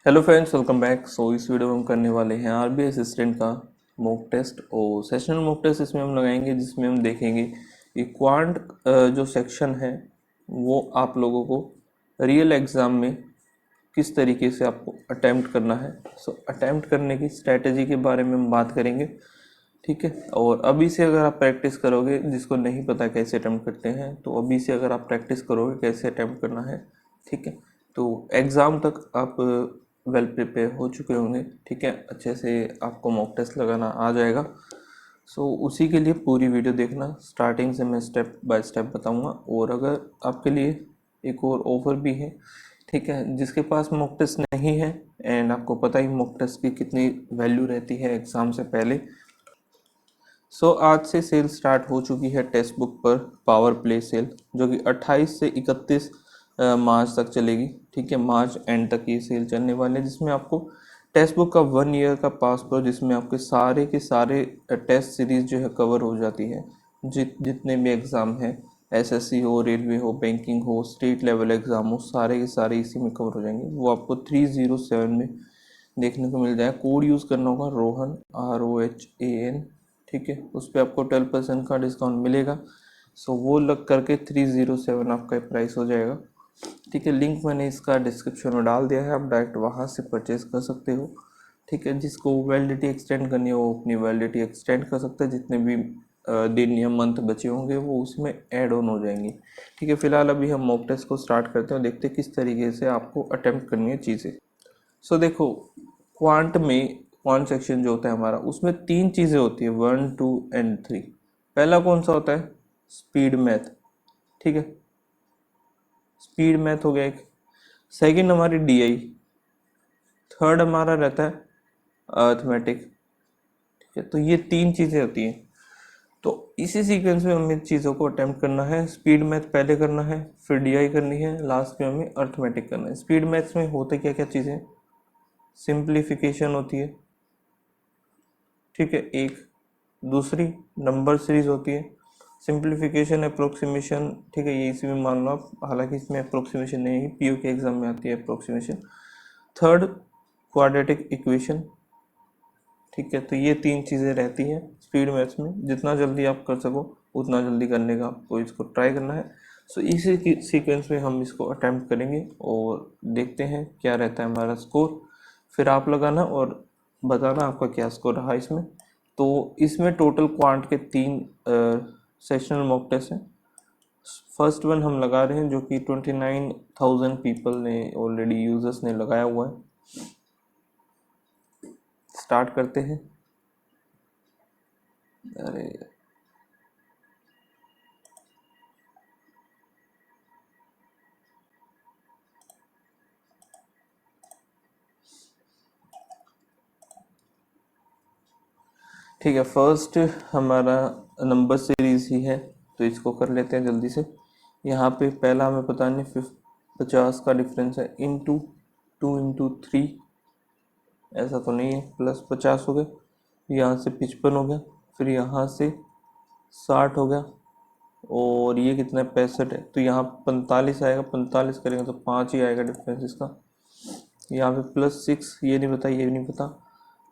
Hello friends, welcome back. इस video में हम करने वाले हैं आरबीआई असिस्टेंट का मॉक टेस्ट और सेशनल मॉक टेस्ट इसमें हम लगाएंगे, जिसमें हम देखेंगे कि क्वांट जो सेक्शन है वो आप लोगों को रियल एग्ज़ाम में किस तरीके से आपको अटैम्प्ट करना है। अटैम्प्ट करने की स्ट्रैटेजी के बारे में हम बात करेंगे, ठीक है। और अभी से अगर आप प्रैक्टिस करोगे, जिसको नहीं पता कैसे अटैम्प्ट करते हैं, तो अभी से अगर आप प्रैक्टिस करोगे कैसे अटैम्प्ट करना है, ठीक है, तो एग्ज़ाम तक आप वेल प्रिपेयर हो चुके होंगे, ठीक है। अच्छे से आपको मॉक टेस्ट लगाना आ जाएगा। उसी के लिए पूरी वीडियो देखना, स्टार्टिंग से मैं स्टेप बाय स्टेप बताऊंगा। और अगर आपके लिए एक और ऑफर भी है, ठीक है, जिसके पास मॉक टेस्ट नहीं है एंड आपको पता ही मॉक टेस्ट की कितनी वैल्यू रहती है एग्ज़ाम से पहले। आज से सेल स्टार्ट हो चुकी है टेक्स्ट बुक पर, पावर प्ले सेल, जो कि 28 से 31 मार्च तक चलेगी, ठीक है। मार्च एंड तक ये सेल चलने वाले हैं, जिसमें आपको टेक्स्ट बुक का 1 ईयर का पास पर, जिसमें आपके सारे के सारे टेस्ट सीरीज जो है कवर हो जाती है। जितने भी एग्ज़ाम हैं, एसएससी हो, रेलवे हो, बैंकिंग हो, स्टेट लेवल एग्ज़ाम हो, सारे के सारे इसी में कवर हो जाएंगे। वो आपको 307 में देखने को मिल जाए। कोड यूज़ करना होगा रोहन, ROHAN, ठीक है। उस पर आपको 12% का डिस्काउंट मिलेगा। वो लग करके 307 आपका प्राइस हो जाएगा, ठीक है। लिंक मैंने इसका डिस्क्रिप्शन में डाल दिया है, आप डायरेक्ट वहाँ से परचेज कर सकते हो, ठीक है। जिसको वैलिडिटी एक्सटेंड करनी है वो अपनी वैलिडिटी एक्सटेंड कर सकते हैं। जितने भी दिन या मंथ बचे होंगे वो उसमें ऐड ऑन हो जाएंगे, ठीक है। फिलहाल अभी हम मॉक टेस्ट को स्टार्ट करते हैं और देखते हैं किस तरीके से आपको अटेम्प्ट करनी है चीज़ें। देखो, क्वांट सेक्शन जो होता है हमारा, उसमें 3 चीज़ें होती है, 1, 2 एंड 3। पहला कौन सा होता है? स्पीड मैथ, ठीक है। स्पीड मैथ हो गया एक। सेकंड हमारी डीआई। थर्ड हमारा रहता है अर्थमेटिक, ठीक है। तो ये 3 चीज़ें होती हैं। तो इसी सीक्वेंस में हमें चीज़ों को अटेम्प्ट करना है। स्पीड मैथ पहले करना है, फिर डीआई करनी है, लास्ट में हमें अर्थमेटिक करना है। स्पीड मैथ्स में होते क्या क्या चीज़ें? सिंप्लीफिकेशन होती है, ठीक है, एक। दूसरी नंबर सीरीज होती है। सिंप्लीफिकेशन, अप्रोक्सीमेशन, ठीक है, ये इसी में मान लो आप, हालांकि इसमें अप्रोक्सीमेशन नहीं है, पीयू के एग्जाम में आती है अप्रोक्सीमेशन। थर्ड, क्वाड्रेटिक इक्वेशन, ठीक है। तो ये 3 चीज़ें रहती हैं स्पीड मैथ्स में। जितना जल्दी आप कर सको उतना जल्दी करने का आपको इसको ट्राई करना है। इसी सीक्वेंस में हम इसको अटेम्प्ट करेंगे और देखते हैं क्या रहता है हमारा स्कोर। फिर आप लगाना और बताना आपका क्या स्कोर रहा इसमें। इसमें टोटल क्वांट के 3 सेशनल मॉक टेस्ट हैं। फर्स्ट वन हम लगा रहे हैं, जो कि 29,000 पीपल ने ऑलरेडी, यूजर्स ने लगाया हुआ है। स्टार्ट करते हैं। अरे ठीक है, फर्स्ट हमारा नंबर सीरीज ही है, तो इसको कर लेते हैं जल्दी से। यहाँ पे पहला हमें पता नहीं 50 का डिफरेंस है, इंटू 2 इंटू 3, ऐसा तो नहीं है, +50 हो गया। यहाँ से 55 हो गया, फिर यहाँ से 60 हो गया, और ये कितना 65 है, तो यहाँ 45 आएगा। 45 करेंगे तो 5 ही आएगा डिफरेंस इसका। यहाँ पे +6, ये नहीं पता, ये नहीं पता।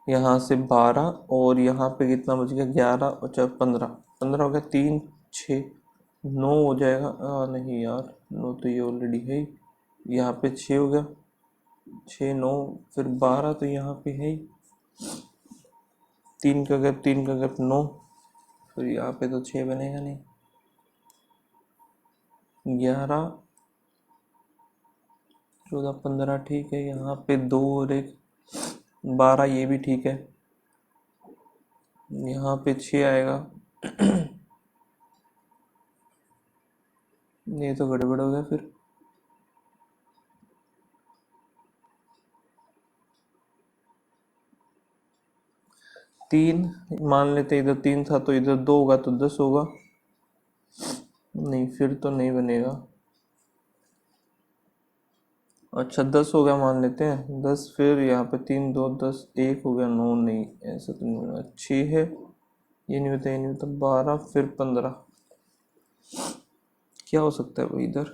यहाँ से 12, और यहाँ पे कितना बच गया? 11 और 4, 15। 15 हो गया, 3, 6, 9 हो जाएगा। नहीं यार, 9 तो ये ऑलरेडी है ही। यहाँ पे 6 हो गया, 6, 9, फिर 12 तो यहाँ पे है ही। 3 का गैप, 3 का गैप 9, फिर यहाँ पे तो 6 बनेगा नहीं। 11, 14, 15 ठीक है। यहाँ पे 2 और 1, 12, ये भी ठीक है। यहाँ पे 6 आएगा। ये तो गड़बड़ हो गया फिर। 3 मान लेते, इधर 3 था तो इधर 2 होगा तो 10 होगा। नहीं, फिर तो नहीं बनेगा। अच्छा, 10 हो गया मान लेते हैं, 10, फिर यहाँ पे 3, 2, 10, 1 हो गया, 9 नहीं, ऐसा तो नहीं होगा। 6 है, ये नहीं होता, ये नहीं होता। 12, फिर 15, क्या हो सकता है भाई इधर?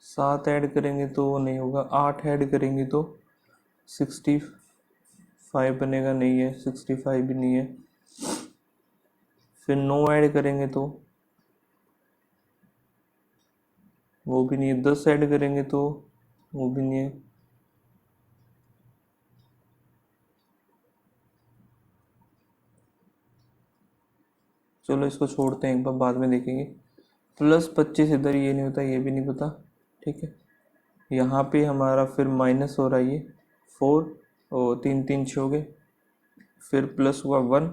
7 ऐड करेंगे तो वो नहीं होगा, 8 ऐड करेंगे तो 65 बनेगा, नहीं है 65 भी नहीं है। फिर 9 ऐड करेंगे तो वो भी नहीं है, 10 ऐड करेंगे तो वो भी नहीं है। चलो इसको छोड़ते हैं, एक बार बाद में देखेंगे। +25 इधर, ये नहीं होता, ये भी नहीं पता, ठीक है। यहाँ पे हमारा फिर माइनस हो रहा है, ये 4 और 3 3 6 हो गए, फिर प्लस हुआ 1,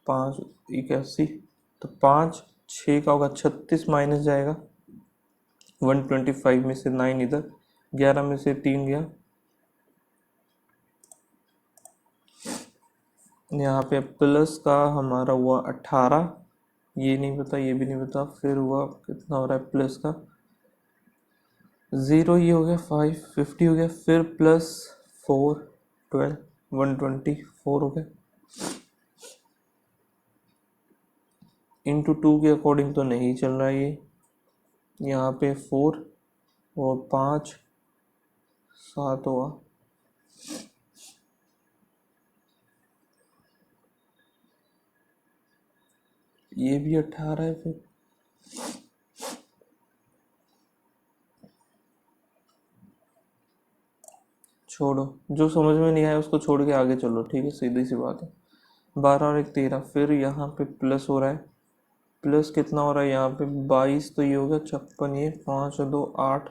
5 81, तो 5 6 का होगा 36, माइनस जाएगा 125 में से 9 इधर, 11 में से 3 गया, यहाँ पे प्लस का हमारा हुआ 18, ये नहीं पता, ये भी नहीं पता। फिर हुआ कितना हो रहा है प्लस का 0, ये हो गया 5 50 हो गया, फिर +4 12 124 हो गया। × 2 के अकॉर्डिंग तो नहीं चल रहा है ये, यहाँ पे 4 और 5 7 हुआ, ये भी 18 है। फिर छोड़ो, जो समझ में नहीं आया उसको छोड़ के आगे चलो, ठीक है, सीधी सी बात है। 12 और 1 13, फिर यहाँ पे प्लस हो रहा है, प्लस कितना हो रहा है यहाँ पे 22, तो ये हो गया 56, ये 5 और 2 8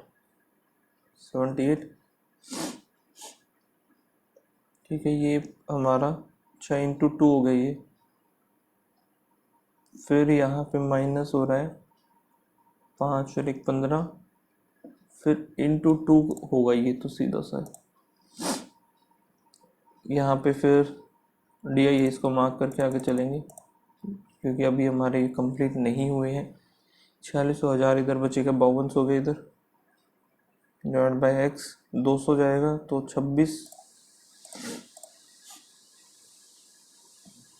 78, ठीक है। ये हमारा 6 × 2 हो गया ये। फिर यहाँ पे माइनस हो रहा है 5 और 1 15, फिर × 2 होगा ये तो सीधा सा। यहाँ पे फिर डी आई, इसको मार्क करके आगे चलेंगे क्योंकि अभी हमारे कंप्लीट नहीं हुए हैं। 46,000 इधर बचेगा, 5200 गए इधर, डिवाइड बाय x 200 जाएगा तो 26,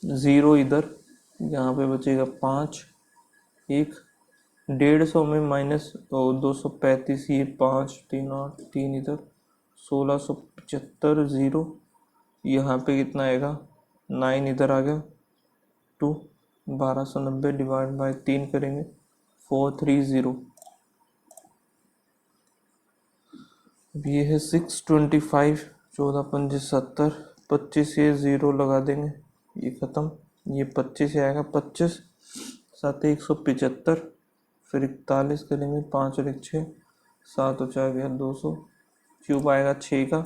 0 इधर, यहाँ पे बचेगा 5 1, 150 में माइनस 235, ये 5 3 8 3 इधर, 1675 0, यहाँ पे कितना आएगा 9 इधर आ गया 2, 1290 डिवाइड बाय 3 करेंगे 430, ये है 625, 14 5 70, 25 ये 0 लगा देंगे, ये ख़त्म, ये 25 आएगा 25 7 175, फिर 41 करेंगे 5 और 1 6, 7 और 4 गया 200, क्यूब आएगा 6 का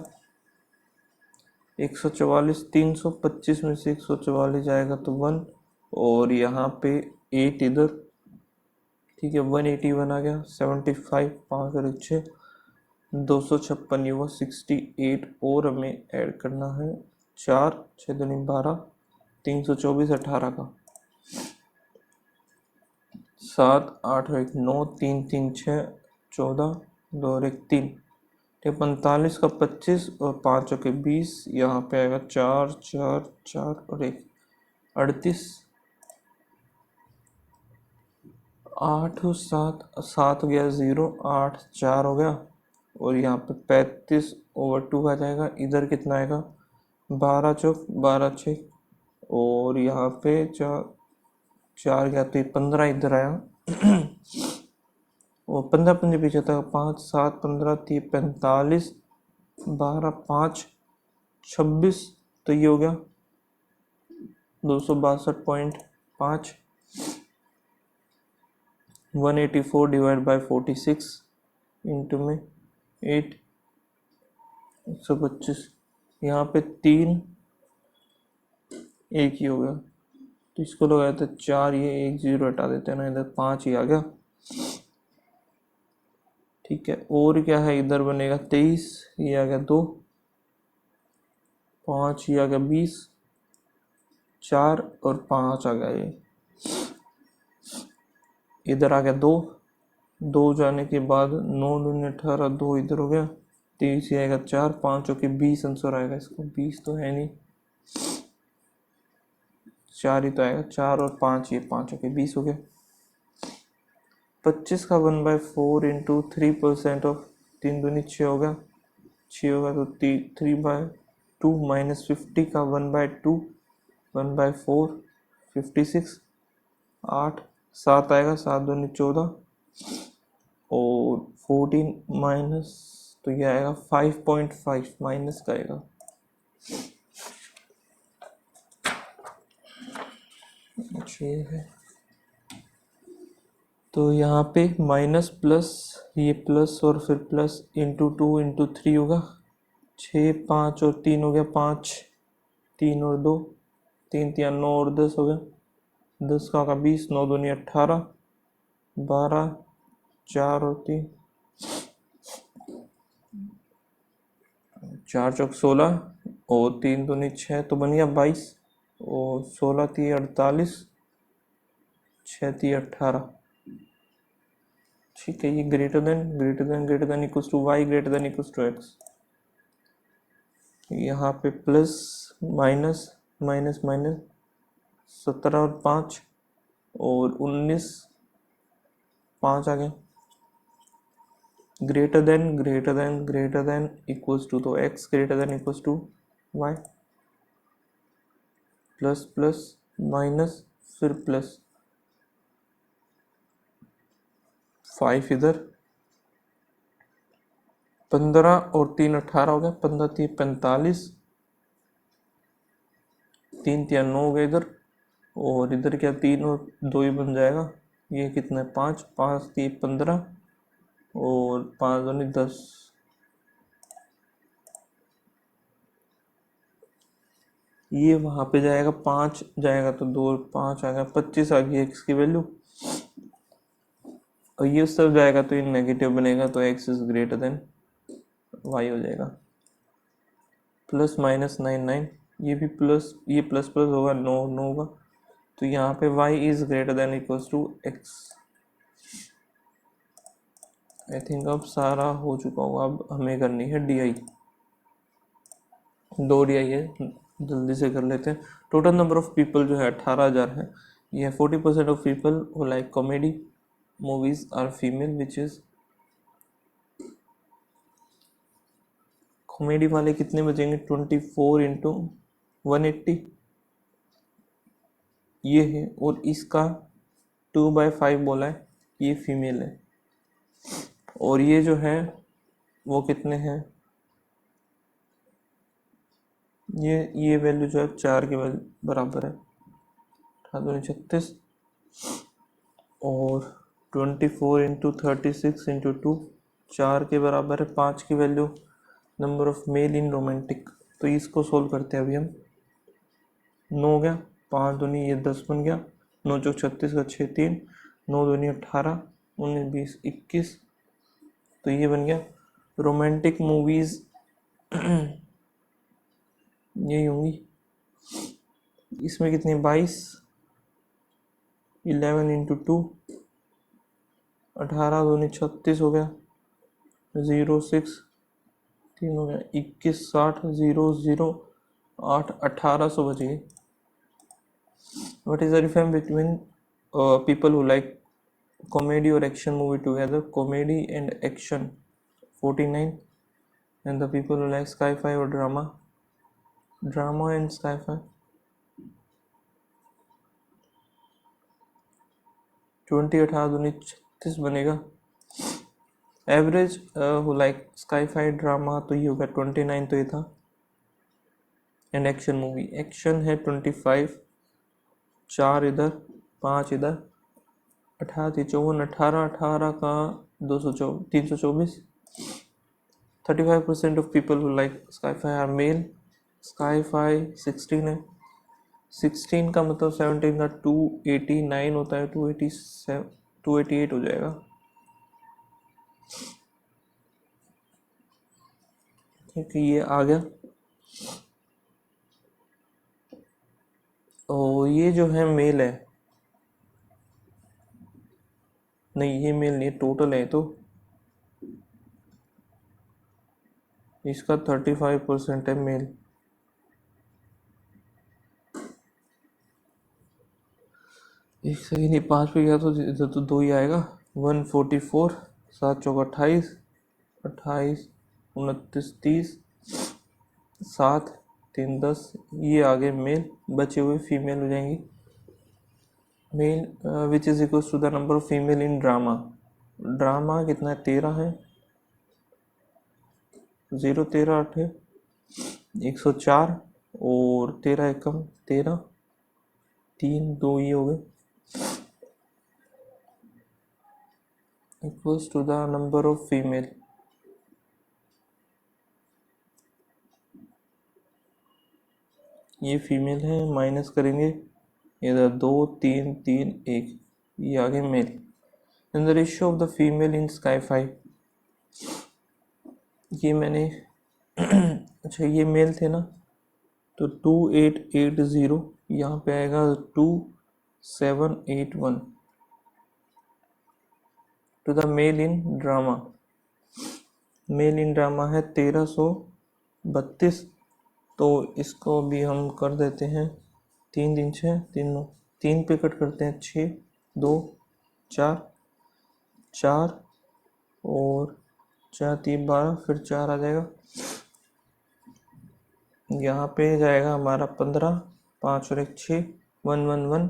144, 325 में से 144 जाएगा तो 1, और यहाँ पे 8 इधर, ठीक है, 181 आ गया, 75 5 और 1 6, 256, ये हुआ 68, और हमें ऐड करना है 4 6 दूनी 12, 324 18 का, 7 8 और 1 9, 3 3 6 14, 2 और 1 3, 45 का 25 और 5 के 20, यहाँ पे आएगा 4 4 4 और 1 38, 8 और 7 7 गया 0, 8 4 हो गया, और यहाँ पे 35/2 आ जाएगा, इधर कितना आएगा 12 चौक 12 6, और यहाँ पे 4 4 गया तो 15 इधर आया और 15 पंजे पीछे था 5 7 15 30 45 12 5 26, तो ये हो गया 262.5, 184 डिवाइड बाय 46 इंटू में 8 125, यहाँ पे 3 1 ही हो गया, तो इसको लगाया था 4, ये 1 0 हटा देते हैं ना, इधर 5 ही आ गया, ठीक है। और क्या है, इधर बनेगा 23, ये आ गया 2 5, ये आ गया 20, 4 और 5 आ गया, ये इधर आ गया 2 2 जाने के बाद 9 दूनी 18, 2 इधर हो गया, 23 ये आएगा 4 5 के 20 आंसर आएगा, इसको 20 तो है नहीं, 4 ही तो आएगा, 4 और 5, ये 5 के 20 हो गया। 25 का 1/4 इंटू 3% ऑफ 3 दूनी 6 होगा, 6 होगा तो 3/2 माइनस 50 का 1/2 1/4 56 8 7 आएगा, 7 दूनी 14 और 14 माइनस तो ये आएगा 5.5 माइनस करेगा। अच्छा ये है तो यहाँ पे माइनस प्लस ये प्लस और फिर प्लस इंटू 2 इंटू 3 होगा, 6 5 और 3 हो गया 5, 3 और 2 3 3 9 और 10 हो गया, 10 का 20, 9 दूनी 18, 12 4 और 3 4 चौक 16 और 3 दूनी 6 तो बन गया 22 और 16 3 48 6 3 18। ठीक है, ये greater than equals to y greater than equals to x. यहाँ पे प्लस माइनस माइनस माइनस 17 और 5 और 19 5 आ गया, ग्रेटर देन इक्वल्स टू तो x greater than equals to y, plus plus minus फिर प्लस 5 इधर, 15 और 3 18 हो गया, 15 3 45, 3 3 9 हो गया इधर और इधर क्या 3 और 2 ही बन जाएगा, ये कितना है 5 5 3 15 और 5 दूनी 10, ये वहां पे जाएगा 5 जाएगा तो 2 और 5 आ गया, 25 आ गई एक्स की वैल्यू और ये सब जाएगा तो ये नेगेटिव बनेगा तो x is greater than y हो जाएगा। प्लस माइनस 9 9 ये भी प्लस ये प्लस प्लस होगा 9 9 होगा तो यहाँ पे y is greater than equals to x। I think अब सारा हो चुका होगा, अब हमें करनी है डी आई, 2 डी आई है, जल्दी से कर लेते हैं। टोटल नंबर ऑफ पीपल जो है 18,000 है। ये 40% of people who like comedy movies are female which is, comedy वाले कितने बचेंगे 24 इंटू 180 ये है और इसका 2/5 बोला है, ये फीमेल है और ये जो है वो कितने हैं, ये वैल्यू जो है 4 के बराबर है, 36 और 24 इंटू 36 इंटू 2 4 के बराबर है, 5 की value number of male in romantic. तो इसको सोल्व करते हैं अभी हम, 9 हो गया, 5 दूनी ये 10 बन गया, 9 चौक 36 का 6 3, 9 दूनी 18, 19 20 21 तो ये बन गया रोमांटिक मूवीज यही होंगी। इसमें कितनी 22, 11 इंटू 2 18 दूनी 36 हो गया, 0 6 3 हो गया 21 60 0 0 8 1800 बच गई। What is the difference between people who like comedy or action movie together? Comedy and action 49 and the people who like sci-fi or drama and sci-fi 20 18 दूनी 36 बनेगा। Average who like sci-fi drama तो ये होगा 29 तो ये था and action movie action है 25, 4 इधर 5 इधर 18 54 18 18 का 324 35% of people who like sci-fi are male, sci-fi 16 है, 16 का मतलब 17 का 289 होता है, 287 288 हो जाएगा। ठीक है ये आ गया और ये जो है मेल है, नहीं ये मेल नहीं टोटल है तो इसका 35% है मेल। एक सेकेंड ये 5 पे गया तो इधर तो 2 ही आएगा, 144, 7 चौका 28, 28 29 30, 7 3 10, ये आगे मेल, बचे हुए फीमेल हो जाएंगी। Male which is equal to the number of female in drama. Drama कितना है, 13 है, 0 13 8 है, 104, और 13 एकम 13, 3 2 ये हो गए, equals to the number of female. ये फीमेल है, माइनस करेंगे इधर 2 3 3 1, ये आगे male. In the ratio of the female in sky 5, ये मैंने अच्छा ये मेल थे ना, तो 2880 यहाँ पे आएगा 2781 to the male in drama. Male in drama है 1332, तो इसको भी हम कर देते हैं 3 दिन 6 3 9, 3 पे कट करते हैं 6 2 4 4, और 4 3 12, फिर 4 आ जाएगा, यहाँ पे जाएगा हमारा 15, 5 और 1 6, 1 1 1,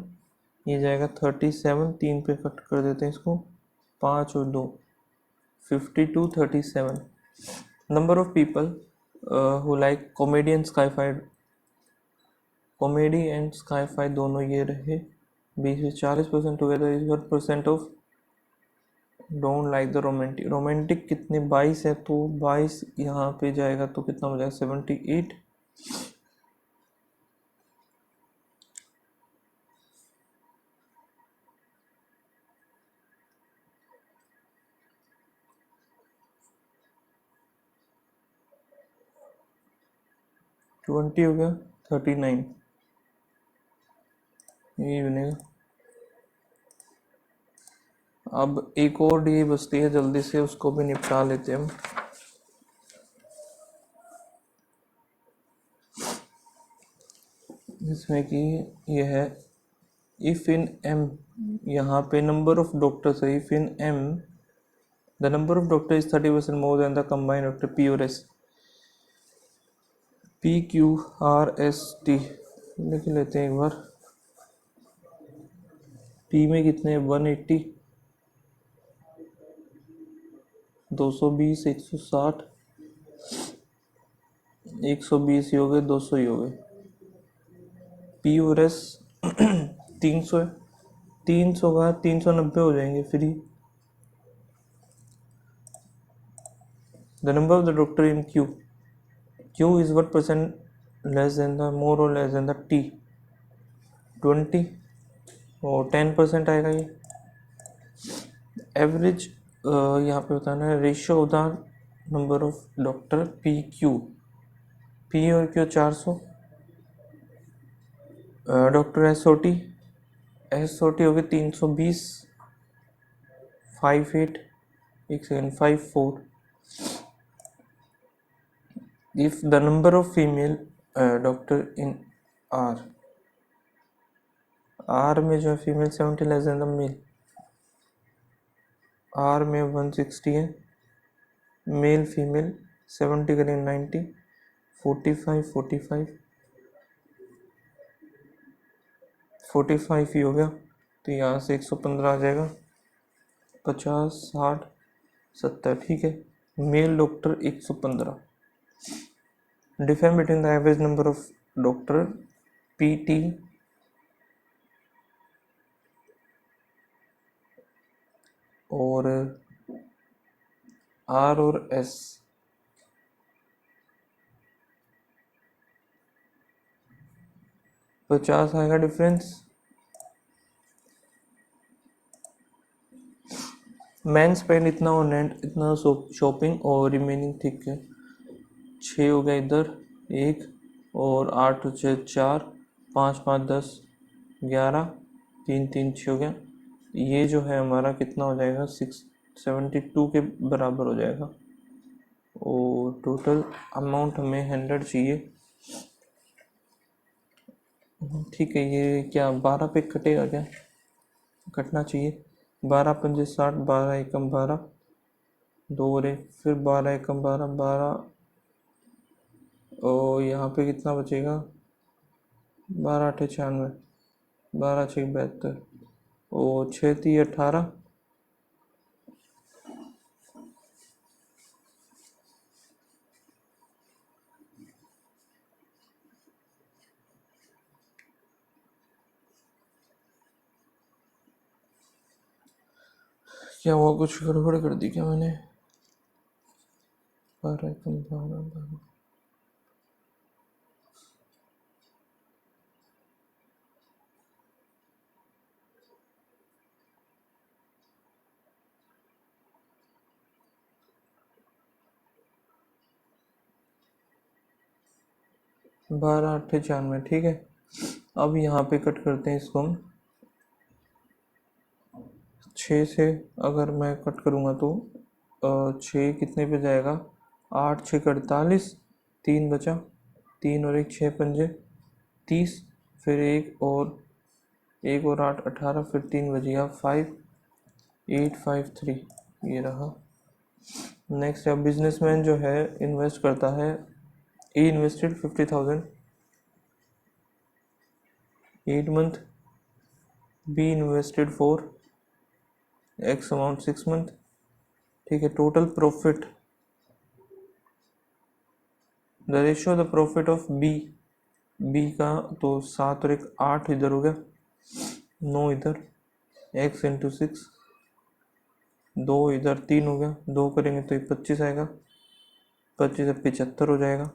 ये जाएगा 37, 3 पे कट कर देते हैं इसको, 5 और 2 52 37। Number of people who like comedy and sky-phi, comedy and sky-phi दोनों ये रहे 20 से 40% together is 1% of don't like the romantic. Romantic कितने 22 है, तो 22 यहाँ पे जाएगा तो कितना हो जाएगा 78, ट्वेंटी हो गया 39, यही बनेगा। अब एक और डी बचती है, जल्दी से उसको भी निपटा लेते हैं हम। जिसमें कि ये है इफ इन एम, यहाँ पे नंबर ऑफ डॉक्टर्स है, if in M the number of doctor is 30% more than the combined doctor P और S, P Q R S T लिख लेते हैं एक बार। पी में कितने 180, 220, 160, 120 ही हो गए, 200 ही हो गए। पी और एस 300 है, 300 का 390 हो जाएंगे free. The number of the doctor in Q, Q is what % less than the more और लेस देन द टी, 20, और 10% आएगा ये। एवरेज यहाँ पे बताना है ratio of the number of doctor P Q, P और Q 400, doctor S O T हो गए 320, 58, एक second 54। If the number of female doctor in R, R में जो है female 70 less than the male, R में 160 है, मेल फीमेल 70 करें 90, 45 45 45 ही हो गया, तो यहाँ से 115 आ जाएगा, 50 60 70, ठीक है। Mail doctor 115। Define between the average number of doctor P T और आर और एस, पचास आएगा डिफरेंस। मैन स्पेंड इतना ऑन रेंट, इतना शॉपिंग, और रिमेनिंग ठीक है 6 हो गया इधर 1, और 8 6 4, 5 5 10 11, 3 3 6 हो गया। ये जो है हमारा कितना हो जाएगा 672 के बराबर हो जाएगा, और टोटल अमाउंट हमें 100 चाहिए, ठीक है। ये क्या 12 पे कटेगा क्या, कटना चाहिए। 12 पंजे 60, 12 एकम 12, 2 और 1, फिर 12 एकम 12, 12 और यहाँ पे कितना बचेगा, 12 8 96, 12 6 72 और 6 3 18, क्या हुआ, कुछ गड़बड़ कर दी क्या मैंने, 12 एकम 12 12, 12 8 96, ठीक है। अब यहाँ पे कट करते हैं इसको हम 6 से, अगर मैं कट करूँगा तो 6 कितने पे जाएगा, 8 6 48, 3 बचा, 3 और 1 6 पंजे 30, फिर एक और 8 18, फिर 3 बच गया 5 8 5 3, ये रहा। नेक्स्ट अब बिजनेसमैन जो है इन्वेस्ट करता है, A invested 50,000 8 month, B invested 4 x amount 6 month, ठीक है। Total profit, the ratio the profit of B का तो 7 और 1 8 इधर हो गया, 9 इधर, एक्स इंटू 6, 2 इधर, 3 हो गया, 2 करेंगे तो ये 25 आएगा, 25 से 75 हो जाएगा।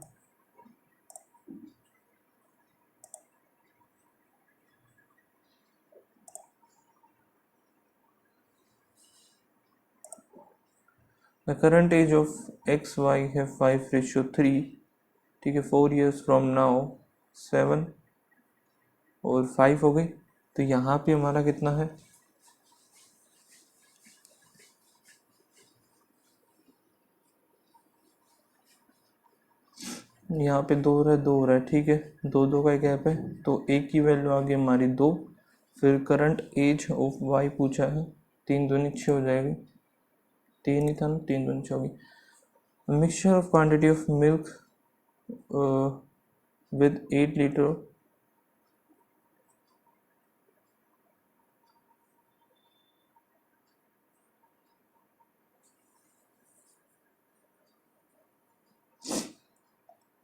The current age of x y है 5:3, ठीक है। 4 years फ्रॉम नाउ 7 और 5 हो गई, तो यहाँ पे हमारा कितना है, यहाँ पे 2 रहा है 2 रहा है, ठीक है। 2 2 का गैप है, तो एक की वैल्यू आ गई हमारी 2। फिर करंट एज ऑफ वाई पूछा है, 3 दूनी 6 हो जाएगी, 3 ही था ना, 3 दूनी 6 होगी। Mixture of quantity of milk with 8 litre,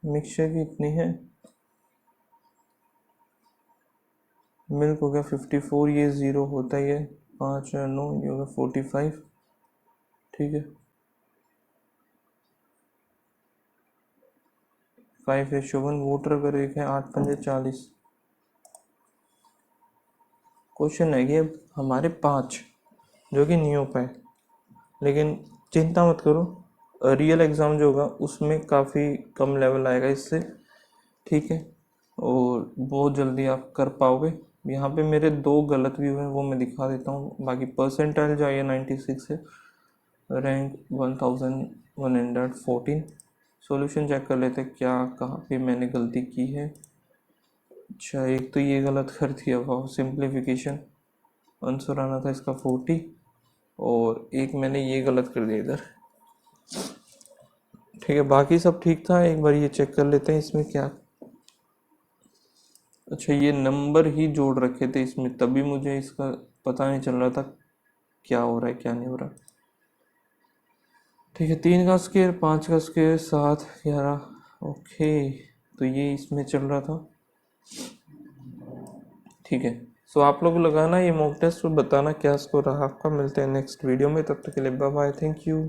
mixture की इतनी है, मिल्क हो गया 54, ये 0 होता ही है, 5 9, ये होगा 45, ठीक है। 5:1, वोटर अगर एक है 8 पंजे 40। क्वेश्चन है कि अब हमारे 5 जो कि नहीं हो पाए, लेकिन चिंता मत करो, रियल एग्ज़ाम जो होगा उसमें काफ़ी कम लेवल आएगा इससे, ठीक है, और बहुत जल्दी आप कर पाओगे। यहाँ पे मेरे 2 गलत भी हुए हैं, वो मैं दिखा देता हूँ। बाकी परसेंटाइल जो है 96 है, रैंक 1114। सॉल्यूशन चेक कर लेते हैं क्या कहाँ पे मैंने गलती की है। अच्छा, एक तो ये गलत कर दिया, वाह, सिंप्लीफिकेशन, आंसर आना था इसका 40, और एक मैंने ये गलत कर दिया इधर, ठीक है। बाकी सब ठीक था, एक बार ये चेक कर लेते हैं इसमें क्या। अच्छा, ये नंबर ही जोड़ रखे थे इसमें, तभी मुझे इसका पता नहीं चल रहा था क्या हो रहा है क्या नहीं हो रहा, ठीक है। 3 का स्क्वायर, 5 का स्क्वायर, 7 11, ओके, तो ये इसमें चल रहा था, ठीक है। सो आप लोग लगाना ये मॉक टेस्ट और बताना क्या स्कोर रहा आपका। मिलते हैं नेक्स्ट वीडियो में, तब तक के लिए बाय बाय, थैंक यू।